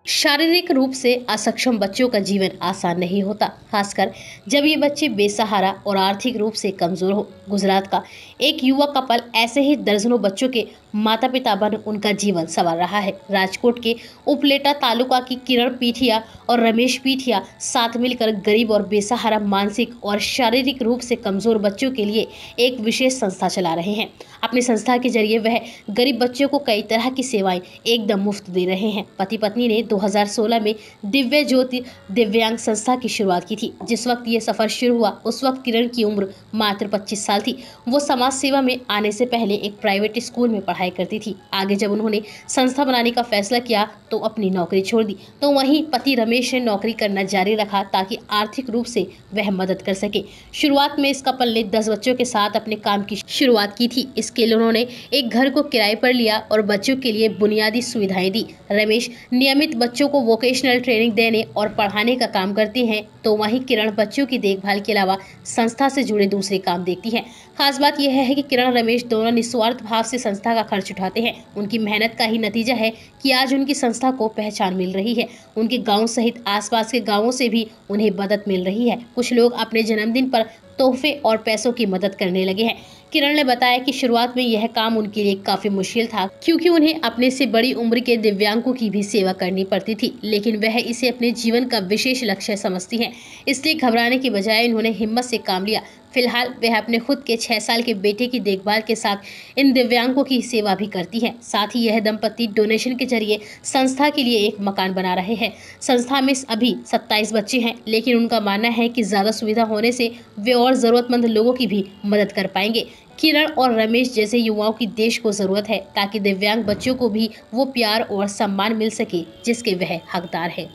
शारीरिक रूप से असक्षम बच्चों का जीवन आसान नहीं होता, खासकर जब ये बच्चे बेसहारा और आर्थिक रूप से कमजोर हो। गुजरात का एक युवा कपल ऐसे ही दर्जनों बच्चों के माता पिता बन उनका जीवन संवार रहा है। राजकोट के उपलेटा तालुका की किरण पीठिया और रमेश पीठिया साथ मिलकर गरीब और बेसहारा मानसिक और शारीरिक रूप से कमजोर बच्चों के लिए एक विशेष संस्था चला रहे हैं। अपनी संस्था के जरिए वह गरीब बच्चों को कई तरह की सेवाएं एकदम मुफ्त दे रहे हैं। पति पत्नी ने 2016 में दिव्य ज्योति दिव्यांग संस्था की शुरुआत की थी। जिस वक्त ये सफर शुरू हुआ उस वक्त किरण की उम्र मात्र 25 साल थी। वो समाज सेवा में आने से पहले एक प्राइवेट स्कूल में पढ़ाई करती थी। आगे जब उन्होंने संस्था बनाने का फैसला किया तो अपनी नौकरी छोड़ दी, तो वहीं पति रमेश ने नौकरी करना जारी रखा ताकि आर्थिक रूप से वह मदद कर सके। शुरुआत में इस कपल ने 10 बच्चों के साथ अपने काम की शुरुआत की थी। इसके लिए उन्होंने एक घर को किराए पर लिया और बच्चों के लिए बुनियादी सुविधाएं दी। रमेश नियमित बच्चों को वोकेशनल ट्रेनिंग देने और पढ़ाने का काम करती हैं, तो वहीं किरण बच्चों की देखभाल के अलावा संस्था से जुड़े दूसरे काम देखती है। खास बात यह है कि किरण रमेश दोनों निस्वार्थ भाव से संस्था का खर्च उठाते हैं। उनकी मेहनत का ही नतीजा है कि आज उनकी संस्था को पहचान मिल रही है। उनके गांव सहित आसपास के गांवों से भी उन्हें मदद मिल रही है। कुछ लोग अपने जन्मदिन पर तोहफे और पैसों की मदद करने लगे हैं। किरण ने बताया कि शुरुआत में यह काम उनके लिए काफी मुश्किल था, क्योंकि उन्हें अपने से बड़ी उम्र के दिव्यांगों की भी सेवा करनी पड़ती थी, लेकिन वह इसे अपने जीवन का विशेष लक्ष्य समझती हैं। इसलिए घबराने की बजाय उन्होंने हिम्मत से काम लिया। फिलहाल वह अपने खुद के 6 साल के बेटे की देखभाल के साथ इन दिव्यांगों की सेवा भी करती है। साथ ही यह दंपति डोनेशन के जरिए संस्था के लिए एक मकान बना रहे हैं। संस्था में अभी 27 बच्चे हैं, लेकिन उनका मानना है कि ज्यादा सुविधा होने से वे और जरूरतमंद लोगों की भी मदद कर पाएंगे। किरण और रमेश जैसे युवाओं की देश को जरूरत है, ताकि दिव्यांग बच्चों को भी वो प्यार और सम्मान मिल सके जिसके वह हकदार है।